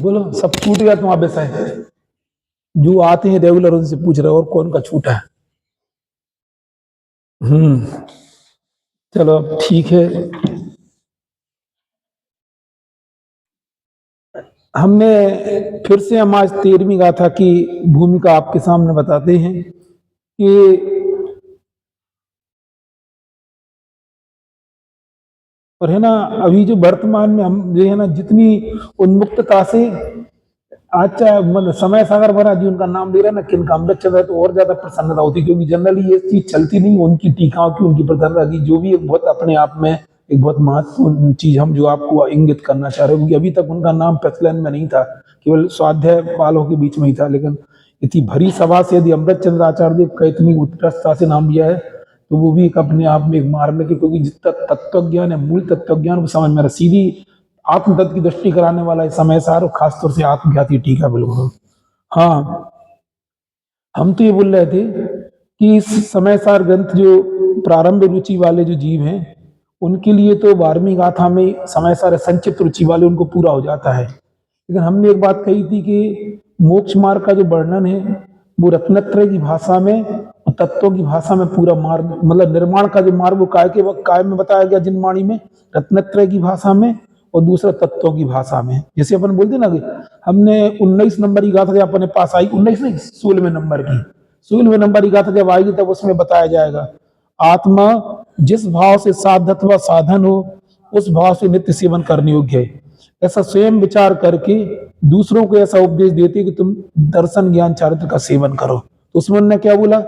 बोलो, सब छूट गया तुम्हारा विषय? जो आते हैं रेगुलर उनसे पूछ रहे हो और कौन का छूटा है? चलो अब ठीक है। हमने फिर से हम आज 13वीं गाथा की भूमिका आपके सामने बताते हैं कि और है ना, अभी जो वर्तमान में हम जो है ना, जितनी उन्मुक्तता से आज चाहे मतलब समय सागर महाराज जी उनका नाम ले रहे हैं ना, किनका अमृत चल रहा है, तो और ज्यादा प्रसन्नता होती है, क्योंकि जनरली ये चीज चलती नहीं उनकी टीकाओं की, उनकी प्रसन्नता की, जो भी एक बहुत अपने आप में एक बहुत महत्वपूर्ण चीज हम जो आपको इंगित करना चाह रहे हैं, क्योंकि अभी तक उनका नाम प्रचलन में नहीं था, केवल स्वाध्याय पालों के बीच में ही था, लेकिन इतनी भरी सभा से यदि अमृत चंद्र आचार्य देव का इतनी उत्कृष्टता से नाम लिया है, तो वो भी एक अपने आप में एक मार्मिक है, क्योंकि जितना तत्व ज्ञान है, मूल तत्व ज्ञान को समझ में सीधी आत्म तत्व की दृष्टि कराने वाला है समय सार, और खासतौर से आत्मज्ञाती टीका बिल्कुल। हाँ, हम तो ये बोल रहे थे कि इस समय सार ग्रंथ जो प्रारंभ रुचि वाले जो जीव हैं, उनके लिए तो 12वीं गाथा में समय सार संक्षिप्त रुचि वाले उनको पूरा हो जाता है, लेकिन हमने एक बात कही थी कि मोक्ष मार्ग का जो वर्णन है वो रत्नत्रय की भाषा में और तत्वों की भाषा में पूरा मार्ग, मतलब निर्माण का जो मार्ग वो काय में बताया गया, जिनवाणी में रत्नत्रय की भाषा में और दूसरा तत्वों की भाषा में। जैसे अपन बोलते ना कि हमने 19 नंबर की गाथा जब अपने पास आई, 19 नहीं 16वें नंबर की, 16वें नंबर की गाथा जब आएगी तब उसमें बताया जाएगा आत्मा जिस भाव से साधत व साधन हो उस भाव से नित्य सेवन करने योग्य है, ऐसा स्वयं विचार करके दूसरों को ऐसा उपदेश देते कि तुम दर्शन ज्ञान चारित्र का सेवन करो। तो उसमें उन्होंने क्या बोला,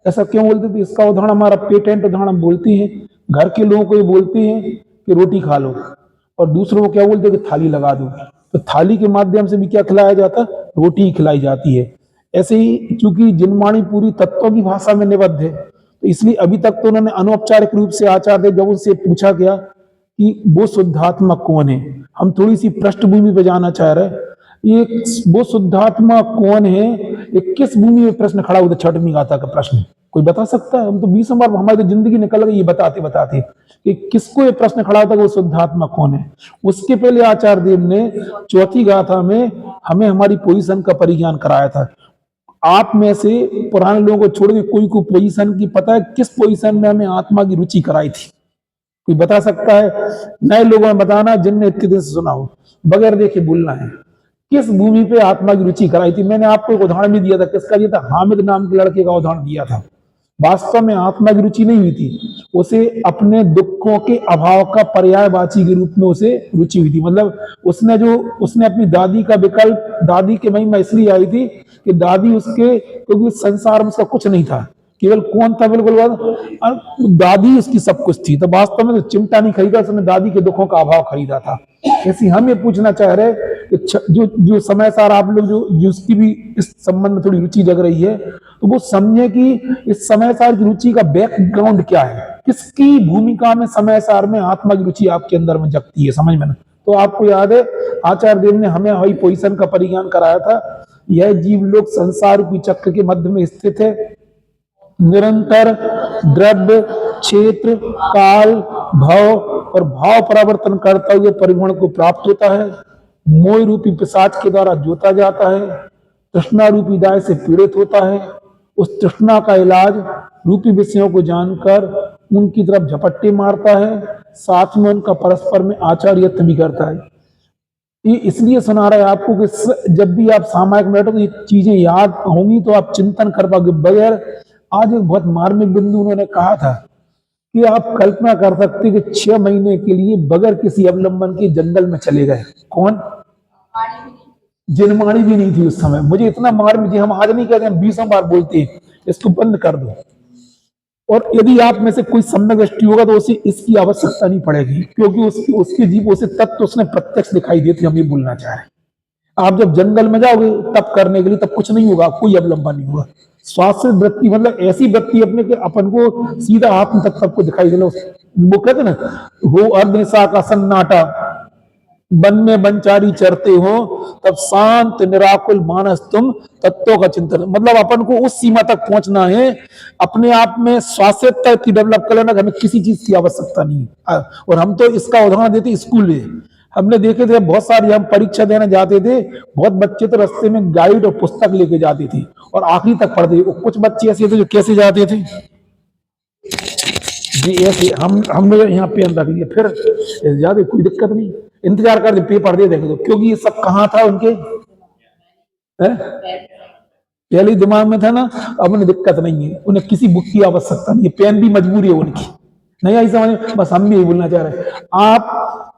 ऐसा क्यों बोलते थे? इसका उदाहरण हमारा पेटेंट उदाहरण हम बोलते हैं, घर के लोगों को ये बोलते हैं कि रोटी खा लो, और दूसरों को क्या बोलते हैं कि थाली लगा दो, तो थाली के माध्यम से भी क्या खिलाया जाता? रोटी खिलाई जाती है। ऐसे ही चूंकि जिनवाणी पूरी तत्वों की भाषा में निबद्ध है, तो इसलिए अभी तक तो उन्होंने अनौपचारिक रूप से आचार्य जब उनसे पूछा गया कि वो शुद्धात्मा कौन है, हम थोड़ी सी पृष्ठभूमि पे जाना चाह रहे हैं, ये वो शुद्धात्मा कौन है, ये किस भूमि में प्रश्न खड़ा हुआ था? 6वीं गाथा का प्रश्न कोई बता सकता है? हम तो 20 बार हमारी तो जिंदगी निकल गई ये बताते बताते कि किसको ये प्रश्न खड़ा था वो शुद्धात्मा कौन है। उसके पहले आचार्य देव ने 4थी गाथा में हमें हमारी पोजीशन का परिज्ञान कराया था। आप में से पुराने लोगों को छोड़ के कोई को पोजीशन की पता है किस पोजीशन में हमें आत्मा की रुचि कराई थी? कोई बता सकता है? नए लोगों में बताना जिनने इतने दिन से सुना हो, बगैर देखे बोलना है। किस भूमि पे आत्मा की रुचि कराई थी? मैंने आपको एक उदाहरण भी दिया था, किसका दिया था? हामिद नाम के लड़के का उदाहरण दिया था। वास्तव में आत्मा की रुचि नहीं हुई थी, उसे अपने दुखों के अभाव का पर्यायवाची के रूप में उसे रुचि हुई थी। मतलब उसने अपनी दादी का विकल्प, दादी के महिमा इसलिए आई थी कि दादी उसके, क्योंकि संसार में उसका कुछ नहीं था, केवल कौन था? बिल्कुल दादी उसकी सब कुछ थी। तो वास्तव में तो चिमटा नहीं खरीदा उसने, दादी के दुखों का अभाव खरीदा था। ऐसी हम ये पूछना चाह रहे कि जो समय सार आप लोग जो उसकी भी इस संबंध में थोड़ी रुचि जग रही है, तो वो समझे कि इस समय सार की रुचि का बैकग्राउंड क्या है, किसकी भूमिका में समय सार में आत्मा की रुचि आपके अंदर में जगती है, समझ में ना? तो आपको याद है आचार्य देव ने हमें हमारी पोजीशन का परिज्ञान कराया था। यह जीव लोग संसार रूपी चक्र के मध्य में स्थित है, निरंतर द्रव्य क्षेत्र काल भव और भाव परिवर्तन करता हुए परिगुण को प्राप्त होता है, मोह रूपी पिशाच के द्वारा जोता जाता है, तृष्णा रूपी दाय से पीड़ित होता है, उस तृष्णा का इलाज रूपी विषयों को जानकर उनकी तरफ झपट्टे मारता है, साथ में उनका परस्पर में आचार्यत्व भी करता है। ये इसलिए सुना रहा है आपको कि जब भी आप सामायिक में बैठो तो ये चीजें याद होंगी तो आप चिंतन कर पाओगे। बगैर, आज एक बहुत मार्मिक बिंदु उन्होंने कहा था कि आप कल्पना कर सकते कि 6 महीने के लिए बगैर किसी अवलंबन के जंगल में चले गए। कौन? जिनवाणी भी नहीं थी उस समय। मुझे इतना मार्मिक, जी हम आज नहीं कहते, हम 20 बार बोलते हैं इसको बंद कर दो। और यदि आप में से कोई सम्यक दृष्टि होगा तो उसे इसकी आवश्यकता नहीं पड़ेगी, क्योंकि उसके जीव उसे तत्व उसने प्रत्यक्ष दिखाई देते। हम ये बोलना चाह रहे हैं, आप जब जंगल में जाओगे तप करने के लिए, तब कुछ नहीं होगा, कोई अवलंबन नहीं होगा। स्वास्थ्य वृत्ति मतलब ऐसी वृत्ति अपने के अपन को सीधा आत्म तत्व को दिखाई देना। वो कहते ना, वो अर्ध निशा का सन्नाटा, वन में वनचारी चरते हो, तब शांत निराकुल मानस तुम तत्वों का चिंतन। मतलब अपन को उस सीमा तक पहुंचना है, अपने आप में स्वास्थ्यता की डेवलप कर लेना, हमें किसी चीज की आवश्यकता नहीं है। और हम तो इसका उदाहरण देते स्कूल में, हमने देखे थे बहुत सारी, हम परीक्षा देने जाते थे, बहुत बच्चे तो रास्ते में गाइड और पुस्तक लेके जाते थे और आखिरी तक पढ़ते थे। कुछ बच्चे ऐसे थे जो कैसे जाते थे जी, ऐसे हमने यहाँ पेन रख दिया, फिर ज्यादा कोई दिक्कत नहीं, इंतजार कर पेपर दे देंगे, तो क्योंकि ये सब कहाँ था उनके पहले ही दिमाग में था ना। अब उन्हें दिक्कत नहीं है, उन्हें किसी बुक की आवश्यकता नहीं है, पेन भी मजबूरी है उनकी, नहीं आई समझ। बस हम भी यही बोलना चाह रहे हैं, आप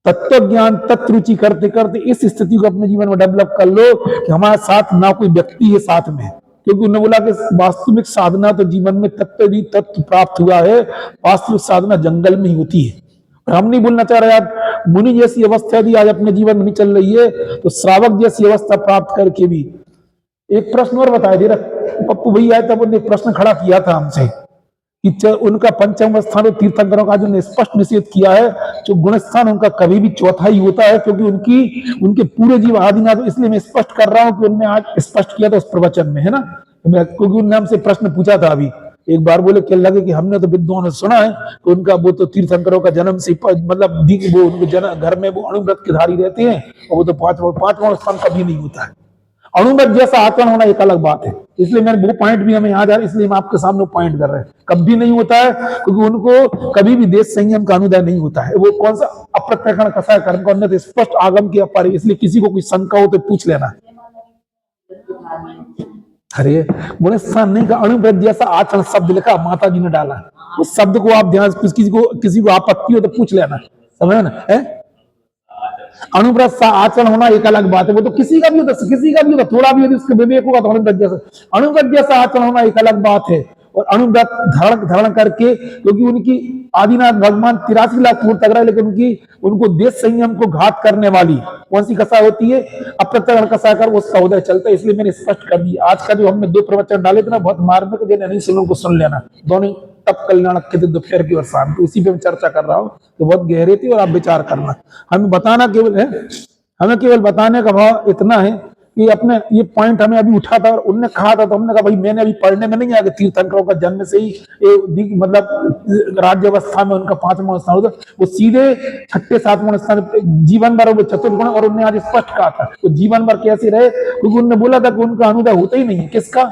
तत्व ज्ञान तत्व रुचि करते करते इस स्थिति को अपने जीवन में डेवलप कर लो कि हमारे साथ ना कोई व्यक्ति है साथ में, क्योंकि उन्होंने बोला कि वास्तविक साधना तो जीवन में तत्व ही तत्व प्राप्त हुआ है, वास्तविक साधना जंगल में ही होती है। और हम नहीं बोलना चाह रहे यार मुनि जैसी अवस्था यदि आज अपने जीवन में नहीं चल रही है, तो श्रावक जैसी अवस्था प्राप्त करके भी। एक प्रश्न और बताया दे रहा, पप्पू भैया तब उन्होंने प्रश्न खड़ा किया था हमसे कि उनका पंचम स्थान और तीर्थंकरों का जो स्पष्ट निषेध किया है, जो गुण स्थान उनका कभी भी चौथा ही होता है, क्योंकि उनके पूरे जीव आदिनाथ। इसलिए मैं स्पष्ट कर रहा हूं कि उन्होंने आज स्पष्ट किया था उस प्रवचन में, है ना, क्योंकि उन्होंने हमसे प्रश्न पूछा था अभी एक बार, बोले क्या लगे कि हमने तो विद्वान ने सुना है कि उनका वो तो तीर्थंकरों का जन्म से मतलब वो उनके घर में वो अणुव्रत के धारी रहते हैं, और वो तो पांचवा स्थान कभी नहीं होता है। अणुव्रत जैसा आचरण होना एक अलग बात है, इसलिए मैंने वो पॉइंट भी हमें याद आ रहा है, इसलिए हम आपके सामने पॉइंट कर रहे हैं। कभी नहीं होता है, क्योंकि उनको कभी भी देश संयम का अनुदय नहीं होता है। वो कौन सा अप्रत्यक्षण कसाय कर्म का उन्नत स्पष्ट आगम की अपार, इसलिए किसी को कोई शंका हो तो पूछ लेना। अरे गुणस्थान नहीं का, अणुव्रत जैसा आचरण शब्द लिखा, माता जी ने डाला, उस शब्द को आप ध्यान, किसी को आपत्ति हो तो पूछ लेना, समझ ना है। अणुव्रत सा आचरण होना एक अलग बात है, वो तो किसी का भी होता, थोड़ा भी यदि उसके विवेक होगा तो अणुव्रत जैसा आचरण होना एक अलग बात है। और अणुव्रत धारण करके, क्योंकि उनकी आदिनाथ भगवान 83 लाख फूट तक रहे, लेकिन उनको देश संयम को घात करने वाली कौन सी कसा होती है, अप्रत्यक्षण कसा कर उसका उदय चलता है। इसलिए मैंने स्पष्ट कर दिया। आज का जो हमने 2 प्रवचन डाले थे ना, बहुत मार्मिक, नहीं सुनो को सुन लेना, दोनों तब कल्याण के दोपहर की और शाम की, उसी पे मैं चर्चा कर रहा हूँ, तो बहुत गहरे थी और आप विचार करना। हमें बताना केवल है, हमें केवल बताने का भाव इतना है कि अपने ये पॉइंट हमें अभी उठा था और उनने कहा था, तो हमने कहा भाई मैंने अभी पढ़ने में नहीं आया कि तीर्थंकरों का जन्म से ही मतलब राज्य अवस्था में उनका 5वां स्थान होता, वो सीधे 6ठे 7वां स्थान जीवन भर वो चतुर्गुण। और उन्होंने आज स्पष्ट कहा था वो जीवन भर कैसे रहे, क्योंकि उन्होंने बोला था कि उनका अनुदय होता ही नहीं है, किसका,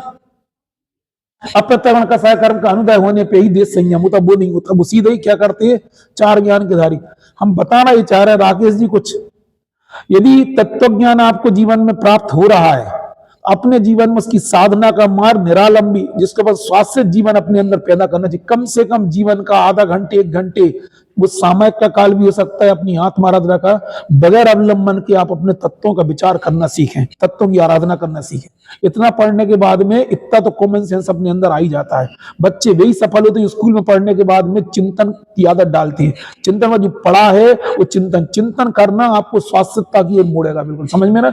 अप्रत्यक्षण कसाय कर्म का अनुदय होने पे ही देश संयम होता, वो नहीं होता, वो सीधे ही क्या करते हैं, 4 ज्ञान के धारी। हम बताना ही चाह रहे हैं राकेश जी कुछ, यदि तत्व ज्ञान आपको जीवन में प्राप्त हो रहा है, अपने जीवन में उसकी साधना का मार्ग निरालंबी, जिसके बाद स्वास्थ्य जीवन अपने अंदर पैदा करना चाहिए। कम से कम जीवन का आधा घंटे 1 घंटे, वो सामयिक का काल भी हो सकता है, अपनी आत्माराधना का बगैर अवलंबन के आप अपने तत्वों का विचार करना सीखें, तत्वों की आराधना करना सीखें। इतना पढ़ने के बाद में इतना तो कॉमन सेंस अपने अंदर आ ही जाता है। बच्चे वही सफल होते हैं स्कूल में पढ़ने के बाद में चिंतन की आदत डालती है। चिंतन में जो पढ़ा है वो चिंतन करना आपको स्वास्थ्यता की ओर मोड़ेगा, बिल्कुल समझ में ना।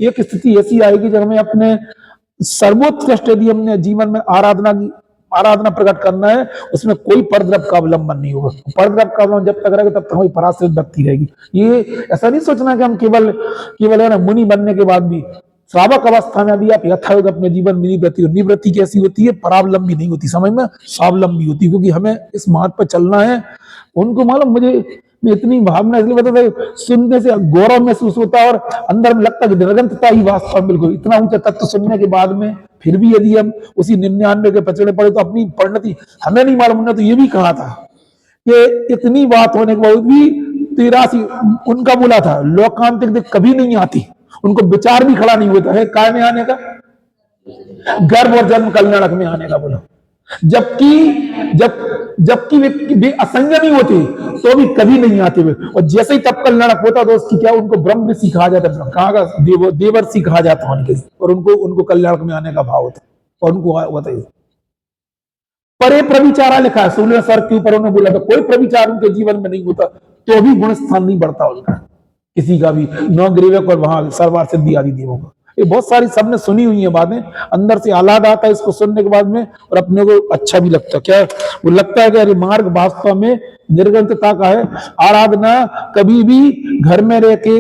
एक स्थिति ऐसी आएगी जब हमें अपने सर्वोत्कृष्ट यदि हमने जीवन में आराधना प्रकट करना है, उसमें कोई परद्रव का अवलंबन नहीं होगा। परद्रव का अवलंबन जब तक रहेगा तब तक वही पराश्रित व्यक्ति रहेगी। ये ऐसा नहीं सोचना कि हम केवल है ना मुनि बनने के बाद भी, श्रावक अवस्था में भी आप यथायोग अपने जीवन में निवृत्ति कैसी होती है, परावलंबी नहीं होती, समझ में, स्वावलंबी होती, क्योंकि हमें इस मार्ग पर चलना है। उनको मालूम, मुझे इतनी भावना इसलिए बताते, सुनने से गौरव महसूस होता है और अंदर में लगता है निरंतरता ही वास्तव में, बिल्कुल इतना ऊंचा तत्व सुनने के बाद में फिर भी यदि हम उसी 99 के पचड़े पड़े तो अपनी परिणति हमें नहीं मालूम। उन्होंने तो ये भी कहा था कि इतनी बात होने के बाद भी 83 उनका बोला था लोकांतिक कभी नहीं आती, उनको विचार भी खड़ा नहीं होता है काय में आने का, गर्भ और जन्म कल्याणक में आने का बोला। जबकि वे असंयमी होते तो भी कभी नहीं आते हुए, और जैसे ही तब कल्याणक होता तो उसकी क्या, उनको ब्रह्म भी सिखा जाता है, कहा का देवर सिखा जाता है उनके, और उनको कल्याणक में आने का भाव होता है। और उनको होता है परे प्रविचारा लिखा है 16 सर के ऊपर, उन्होंने बोला था कोई प्रविचार उनके जीवन में नहीं होता तो भी गुण स्थान नहीं बढ़ता उनका, किसी का भी, नौ ग्रीवक और वहां सर्वार सिद्धि आदि देवों का। ये बहुत सारी सबने सुनी हुई है बातें, अंदर से आह्लाद आता है इसको सुनने के बाद में, और अपने को अच्छा भी लगता है। क्या वो लगता है कि अरे मार्ग वास्तव में निर्ग्रंथता का है। आराधना कभी भी घर में रह के,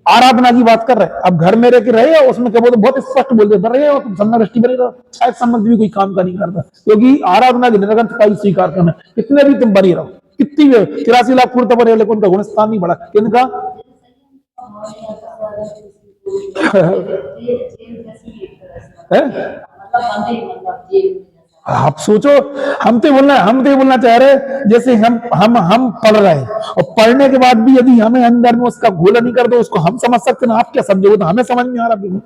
आराधना की बात कर रहे हैं, अब घर में रह के रहे हो उसमें क्या बोलते, बहुत स्पष्ट बोल देते रहे हो तुम संग दृष्टि बने रहो, शायद संबंध भी कोई काम का नहीं करता, क्योंकि आराधना की निर्ग्रंथता ही स्वीकार करना, कितने भी तुम बने रहो, कितनी भी 83 लाख पूर्त बने, लेकिन उनका गुणस्थान नहीं बढ़ा। इनका आप सोचो, हम तो बोलना चाह रहे, जैसे हम पढ़ रहे हैं और पढ़ने के बाद भी यदि हमें अंदर में उसका घोला नहीं कर दो, उसको हम समझ सकते ना, आप क्या समझोगे, तो हमें समझ में आ रहा बिल्कुल,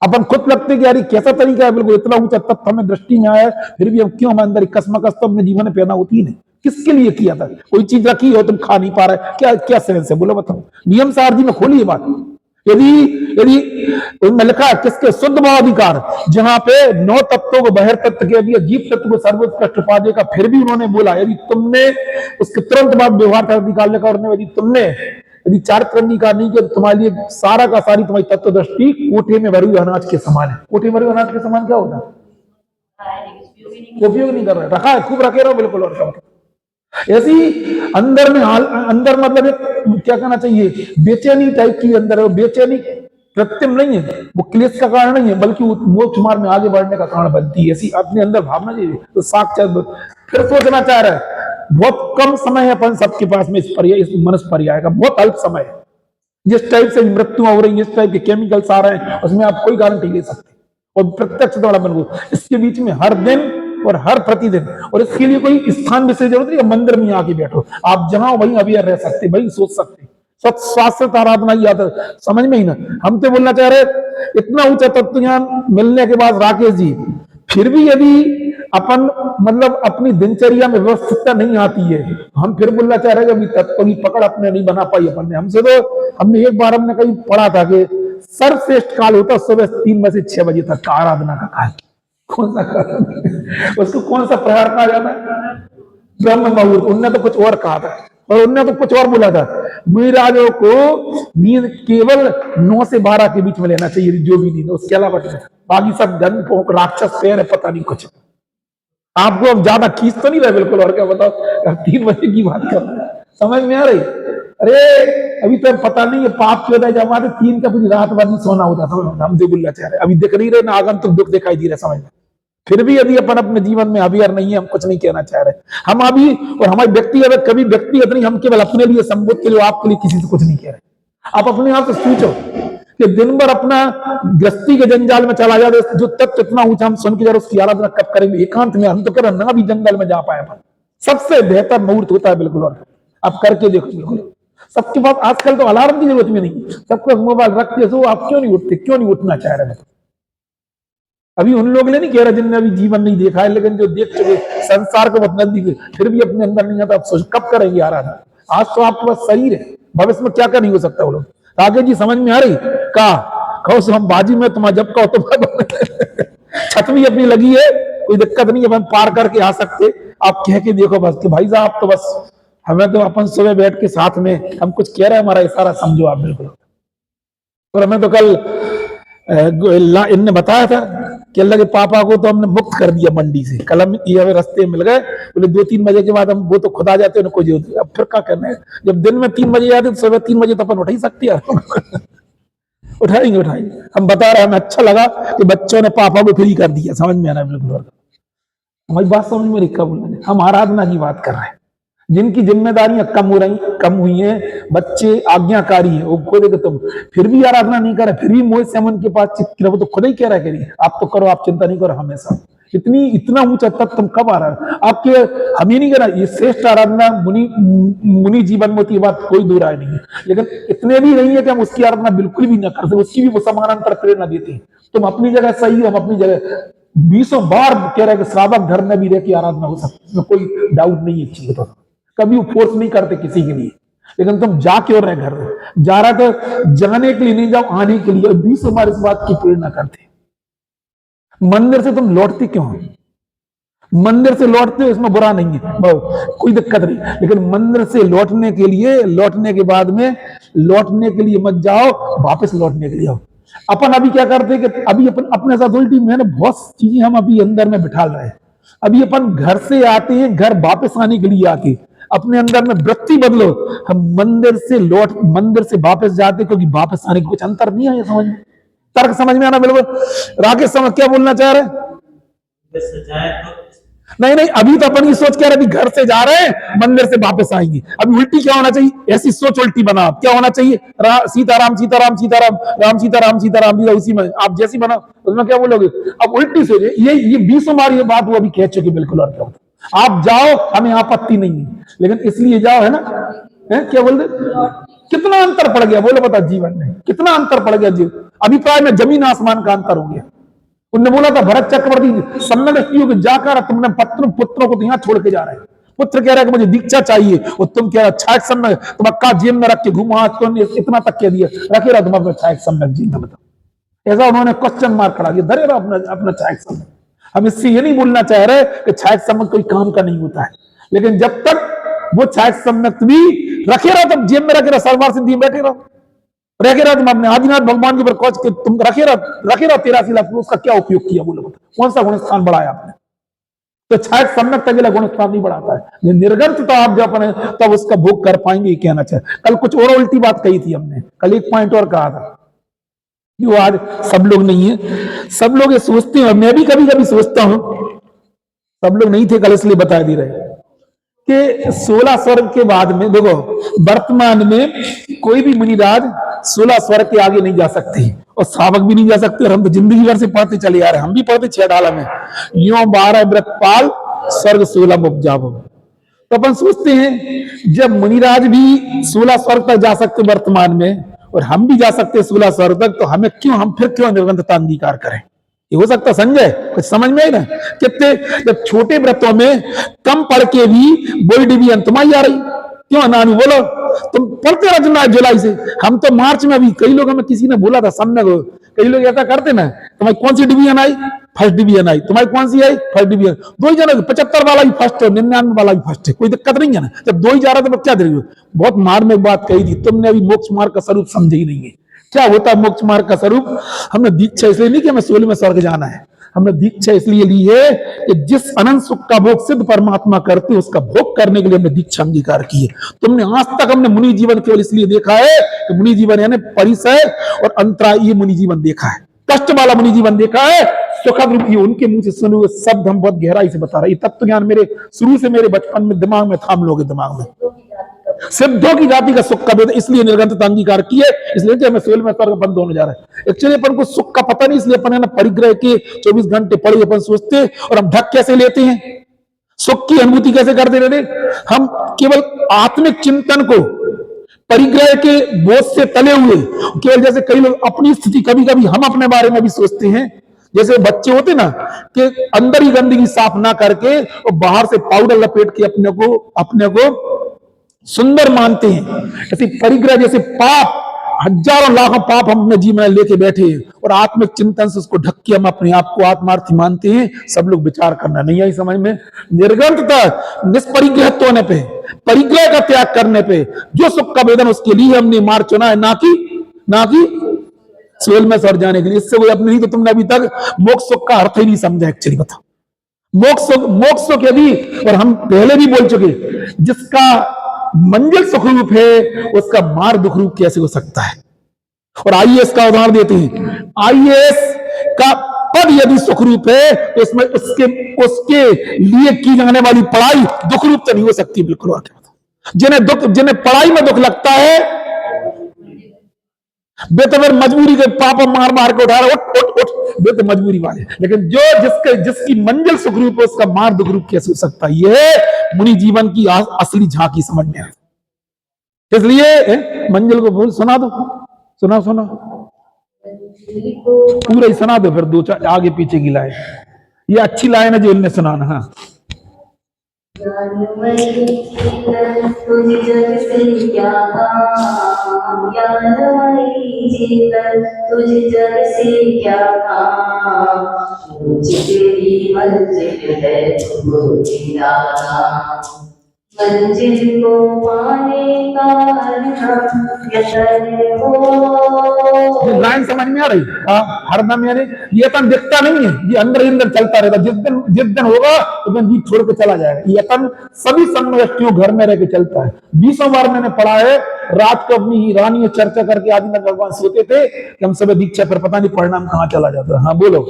अपन खुद लगते कि यार कैसा तरीका है, बिल्कुल इतना ऊंचा तत्व हमें दृष्टि में आया, फिर भी हम क्यों, हमें अंदर कसमकस तो अपने जीवन में पैदा होती ही नहीं। किसके लिए किया था, कोई चीज रखी हो तुम खा नहीं पा रहे, क्या क्या सेंस है, बोलो बताओ, नियम सार जी में खोलिए बात। यदि यदि उनमें लिखा है किसके शुद्ध भावाधिकार, जहां पे 9 तत्वों को बहिर तत्व के लिए जीव तत्व को सर्वोत्कृष्ट उपाधि का, फिर भी उन्होंने बोला यदि तुमने उसके तुरंत बाद व्यवहार कर निकालने का, यदि तुमने यदि चारित्र अंगीकार नहीं किया, तुम्हारे लिए सारा का सारी तुम्हारी तत्व दृष्टि कोठे में भरे हुए अनाज के समान है। कोठे में भरे हुए अनाज के समान क्या होता है, उपयोग नहीं कर रहे, रखा है खूब रखे रहो बिल्कुल, और सब ऐसी अंदर में अंदर मतलब एक क्या कहना चाहिए, बेचैनी टाइप की अंदर है, बेचैनी कृत्रिम नहीं है, वो क्लेश का कारण नहीं है, बल्कि मोक्ष मार्ग में आगे बढ़ने का कारण बनती है, ऐसी अपने अंदर भावना चाहिए। तो साक्षात फिर सोचना चाह रहा है, बहुत कम समय है अपन सबके पास में इस मनुष्य पर्याय का, बहुत अल्प समय है, जिस टाइप से मृत्यु हो रही है, जिस टाइप के केमिकल्स आ रहे हैं, उसमें आप कोई गारंटी ले सकते, और प्रत्यक्ष द्वारा बन, इसके बीच में हर दिन और हर प्रतिदिन, और इसके लिए कोई स्थान विशेष जरूरत नहीं, मंदिर में आके बैठो, आप जहां वहीं अवेयर रह सकते, वहीं सोच सकते, स्वास्थ्य आराधना की आदत समझ में ही ना। हम तो बोलना चाह रहे, इतना ऊंचा तत्व ज्ञान मिलने के बाद राकेश जी, फिर भी यदि अपन मतलब अपनी दिनचर्या में व्यवस्थितता नहीं आती है, हम फिर बोलना चाह रहे हैं कि तत्व की पकड़ अपने नहीं बना पाई अपन ने, हमसे तो हमने एक बार हमने कहीं पढ़ा था कि सर्वश्रेष्ठ काल होता सुबह 3 बजे से 6 बजे तक का आराधना का काल। कौन सा काल, उसको कौन सा प्रहार कहा जाता है, ब्रह्म मुहूर्त। उनने तो कुछ और कहा था, और उनने तो कुछ और बोला था, मुनिराजों को नींद केवल 9 से 12 के बीच में लेना चाहिए, जो भी नींद, उसके अलावा बाकी सब गन राक्षस पैर है, पता नहीं कुछ। आपको अब ज्यादा खींच तो नहीं रहे बिल्कुल, और क्या बताओ, 3 बजे की बात कर रहे, समझ में आ रही, अरे अभी तो पता नहीं है पाप क्यों है, जब आते 3 का पूरी रात भर नहीं सोना होता था, हम जो बोलना चाह रहे, अभी दिख नहीं रहे ना आगंतुक दुख दिखाई दे रहे, समझ में। फिर भी यदि अपन अपने जीवन में अवेयर नहीं है, हम कुछ नहीं कहना चाह रहे, हम अभी, और हमारे व्यक्तिगत कभी व्यक्तिगत नहीं, हम केवल अपने लिए संबोध के लिए, आपके लिए किसी से कुछ नहीं कह रहे। आप अपने आप से सोचो कि दिन भर अपना गृहस्थी के जंजाल में चला जाए, जो तत्व इतना ऊंचा हम सुन के जरा उसकी आराधना कब करेंगे एकांत में, हम तो कह रहे ना भी जंगल में जा पाए अपन, सबसे बेहतर मुहूर्त होता है बिल्कुल, और आप करके देखो बिल्कुल। सबके पास आजकल तो अलार्म की जरूरत भी नहीं, सबको मोबाइल रख के सो, आप क्यों नहीं उठते, क्यों नहीं उठना चाह रहे? अभी उन लोग ने नहीं कह रहा जिनने अभी जीवन नहीं देखा है, लेकिन जो देख चुके संसार को बहुत नजदीक, फिर भी अपने अंदर नहीं आता, आप सोच कब करेंगे आराधना? आज तो आपके पास शरीर है, भविष्य में क्या क्या नहीं हो सकता वो लोग। आगे जी समझ में आ रही कहो से हम बाजी में तुम्हारा जब कहो तो छत भी अपनी लगी है, कोई दिक्कत नहीं है, अपन पार करके आ सकते, आप कह के देखो बस कि भाई साहब तो बस हमें तो अपन सुबह बैठ के साथ में हम कुछ कह रहे हैं, हमारा इशारा समझो आप बिल्कुल। और हमें तो कल इनने बताया था कि अल्लाह के पापा को तो हमने मुक्त कर दिया मंडी से, कल हम ये हमें रास्ते मिल गए, बोले 2-3 बजे के बाद हम वो तो खुद आ जाते हैं, उनको जो अब फिर क्या करना है, जब दिन में 3 बजे आते तो सुबह 3 बजे तो अपन उठा ही सकते हैं उठाएंगे। हम बता रहे हैं, हमें अच्छा लगा कि बच्चों ने पापा को फ्री कर दिया, समझ में आना बिल्कुल, हमारी बात समझ में नहीं, बोलना हम आराधना की बात कर रहे हैं, जिनकी जिम्मेदारियां कम हुई हैं, बच्चे आज्ञाकारी है, वो खुद तुम फिर भी आराधना नहीं कर रहे, फिर भी मोह से मन के पास चिपके रहो, तो खुद ही कह रहा है आप तो करो, आप चिंता नहीं करो, हमेशा इतना ऊंचा तक तुम कब आ रहा है आपके, हम ही नहीं कह रहा, ये श्रेष्ठ आराधना मुनि जीवन में होती है, बात कोई दूर आए नहीं है, लेकिन इतने भी नहीं है कि हम उसकी आराधना बिल्कुल भी न कर सकते, उसकी भी वो समानांतर प्रेरणा देते हैं। तुम अपनी जगह सही हो, हम अपनी जगह 20 बार कह रहे हैं कि श्रावक घर में भी रह की आराधना हो सकती है, इसमें कोई डाउट नहीं है चीज, तो कभी वो फोर्स नहीं करते किसी के लिए, लेकिन तुम जा क्यों रहे घर में, जा रहा तो जाने के लिए नहीं, जाओ आने के लिए, 20 बार इस बात की प्रेरणा करते। मंदिर से तुम लौटते क्यों हो, मंदिर से लौटते हो इसमें बुरा नहीं है, कोई दिक्कत नहीं, लेकिन मंदिर से लौटने के लिए, लौटने के बाद में लौटने के लिए मत जाओ, वापस लौटने के लिए आओ। अपन अभी क्या करते हैं कि अभी अपन अपने साथ उल्टी मैंने बहुत चीजें हम अभी अंदर में बिठा रहे हैं, अभी अपन घर से आते हैं, घर वापस आने के लिए आते, अपने अंदर में वृत्ति बदलो। हम मंदिर से वापस जाते क्योंकि वापस आने का कुछ अंतर नहीं है समझ में, तर्क समझ में आना बिल्कुल। राकेश समझ क्या बोलना चाह रहे हैं? नहीं नहीं, अभी तो अपन की सोच क्या रही, घर से जा रहे हैं मंदिर से वापस आएंगे। अभी उल्टी क्या होना चाहिए, ऐसी सोच उल्टी बना। क्या होना चाहिए? सीताराम सीताराम सीताराम, राम सीताराम सीताराम, उसी में आप जैसी बना उसमें क्या बोलोगे? अब उल्टी सोच, ये 20 बार ये बात वो अभी कह चुके बिल्कुल। और क्या आप जाओ, हमें आपत्ति नहीं है, लेकिन इसलिए जाओ है ना, है क्या बोल रहे? कितना अंतर पड़ गया बोलो, बता जीवन में कितना अंतर पड़ गया। जीवन अभिप्राय में जमीन आसमान का अंतर हो गया। उनने बोला था भरत चक्रवर्ती सम्मेलन युग जाकर तुमने पुत्रों को तो यहाँ छोड़ के जा रहे हैं। पुत्र कह रहा है कि मुझे दीक्षा चाहिए, और तुम कह रहे 6 समय तुम अक्का जेब में रख के घूमो। आज तो इतना तक कह दिया, रखे रहा तुम अपना 6 समय जेब में। बताओ, ऐसा उन्होंने क्वेश्चन मार्क खड़ा किया, धरे रहो अपना 6 समय। हम इससे ये नहीं बोलना चाह रहे कि 6 समय कोई काम का नहीं होता है, लेकिन जब तक वो 6 समय भी रखे रहो, तब जेब में रखे रहो, सरवार सिद्धि में बैठे रहो, रखे रहो। तुम अपने आदिनाथ भगवान के ऊपर कौच के तुम रखे रहो 83 लाख, उसका क्या उपयोग किया बोलो? कौन सा गुणस्थान बढ़ाया आपने? तो शायद सम्यक तक गुणस्थान नहीं बढ़ाता है। निर्गंत तो आप जब अपने तब उसका भोग कर पाएंगे, ये कहना चाहिए। कल कुछ और उल्टी बात कही थी हमने, कल एक पॉइंट और कहा था, वो आज सब लोग नहीं है। सब लोग ये सोचते हैं, मैं भी कभी कभी सोचता हूं, सब लोग नहीं थे कल इसलिए बता दे रहे कि 16 स्वर्ग के बाद में देखो, वर्तमान में कोई भी मुनिराज 16 स्वर्ग के आगे नहीं जा सकते, और श्रावक भी नहीं जा सकते। और हम तो जिंदगी भर से पढ़ते चले आ रहे हैं, हम भी पढ़ते 6 डाला में, यो 12 व्रतपाल स्वर्ग 16 उपजाव। तो अपन सोचते हैं जब मुनिराज भी 16 स्वर्ग तक जा सकते वर्तमान में, और हम भी जा सकते 16 स्वर्ग तक, तो हमें हम फिर क्यों निर्बंधता अंगीकार करें? ये हो सकता संजय? कुछ समझ में आई ना? कितने जब छोटे व्रतों में कम पढ़ के भी बोल डिवीजन तुम्हारी आ रही, क्यों नानू बोलो? तुम पढ़ते रहो जुलाई जुलाई से, हम तो मार्च में। अभी कई लोग हमें किसी ने बोला था सम्यक, कई लोग ऐसा करते ना, तुम्हारी कौन सी डिवीजन आई? फर्स्ट डिवीजन आई। तुम्हारी कौन सी आई? First division. 2 ही जाना, 75 वाला भी फर्स्ट है, 99 वाला भी फर्स्ट है, कोई दिक्कत नहीं है ना। जब 2 ही जा रहा था तो क्या देंगे? बहुत मार्मिक बात कही थी तुमने, अभी मोक्ष मार्ग का स्वरूप समझे ही नहीं है। क्या होता है मोक्ष मार्ग का स्वरूप? हमने दीक्षा इसलिए नहीं कि हमें 16 में स्वर्ग जाना है, हमने दीक्षा इसलिए ली है कि जिस अनंत सुख का भोग सिद्ध परमात्मा करते उसका भोग करने के लिए हमने दीक्षा अंगीकार की है। तुमने आज तक हमने मुनि जीवन केवल इसलिए देखा है कि मुनि जीवन यानी परिसय और अंतरायी मुनि जीवन देखा है, कष्ट वाला मुनि जीवन देखा है। सुखद रूपी उनके मुंह से सुने हुए शब्द हम बहुत गहराई से बता रहे। ये तत्व ज्ञान मेरे शुरू से मेरे बचपन में दिमाग में थाम लोगे, दिमाग में। सिद्धों की जाति का सुख का भेद, इसलिए निर्गंतता अंगीकार की है, इसलिए कि हमें 16 में स्वर्ग बंद होने जा रहा है। एक्चुअली अपन को सुख का पता नहीं, इसलिए अपन है ना परिग्रह के 24 घंटे पड़े अपन सोचते, और हम ढक कैसे लेते हैं, सुख की अनुभूति कैसे करते रहते? हम केवल आत्मिक चिंतन को परिग्रह के बोझ से तले हुए, केवल जैसे कई लोग अपनी स्थिति, कभी कभी हम अपने बारे में भी सोचते हैं, जैसे बच्चे होते ना कि अंदर ही गंदगी साफ ना करके और बाहर से पाउडर लपेट के अपने को सुंदर मानते हैं। ऐसे परिग्रह जैसे पाप, हजारों लाखों पाप हम अपने जीवन में लेके बैठे हैं, और आत्मिक चिंतन से उसको ढक के हम अपने आप को आत्मार्थी मानते हैं। सब लोग विचार करना नहीं आई समझ में। निर्गंतता निष्परिग्रह होने पे, परिग्रह का त्याग करने पे जो सुख का वेदन, उसके लिए हमने मार्ग चुना है, ना कि 16 में स्वर्ग जाने के लिए। इससे कोई अपने नहीं, तो तुमने अभी तक मोक्ष सुख का अर्थ ही नहीं समझा। एक्चुअली बताओ, मोक्ष सुख यदि, और हम पहले भी बोल चुके, जिसका मंजिल सुख रूप है उसका मार्ग दुख रूप कैसे हो सकता है? और आईएएस का उदाहरण देते हैं। आईएएस का पद यदि सुख रूप है तो इसमें उसके लिए की जाने वाली पढ़ाई दुख रूप तो नहीं हो सकती बिल्कुल। और क्या, जिन्हें पढ़ाई में दुख लगता है वे तो फिर मजबूरी के पापा मार मार के उठा रहे, उठ वे तो मजबूरी वाले। लेकिन जिसकी मंजिल सुख रूप है उसका मार्ग दुख रूप कैसे हो सकता है? यह मुनि जीवन की असली झांकी समझ में आए। इसलिए मंजिल को बोल सुना दो, सुना पूरा ही सुना दो, फिर 2-4 आगे पीछे की लाइन, ये अच्छी लाइन है जो इनने सुनाना। हाँ, तुझ जग से क्या काम, तुझ जग से क्या काम, मुझ तेरी मंजिल है तू तेरा नाम। मंजिल को पाने का यतन हो। ये लाइन समझ में आ रही? हाँ, हरदम यानी ये यतन दिखता नहीं है, ये अंदर ही अंदर चलता रहेगा। जिस दिन होगा तो दिन जीत छोड़ के चला जाएगा। ये यतन सभी संगठियों घर में रह के चलता है। 20 बार मैंने पढ़ा है, रात को अपनी रानी चर्चा करके आदिनाथ भगवान सोते थे कि हम सब दीक्षा, पर पता नहीं परिणाम कहाँ चला जाता है। हाँ बोलो।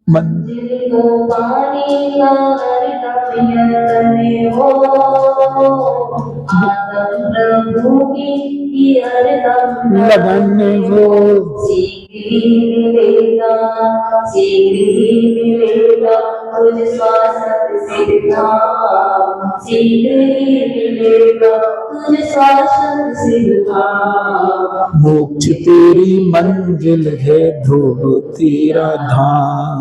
मंजिल को पाने का हरदम यतन हो। आत्म प्रभु की हरदम लगन हो। शीघ्र ही मिलेगा, शीघ्र ही मिलेगा तुझ शाश्वत सिद्धांत। शीघ्र ही मिलेगा तुझ शाश्वत सिद्धांत। मोक्ष तेरी मंजिल है, ध्रुव तेरा धाम।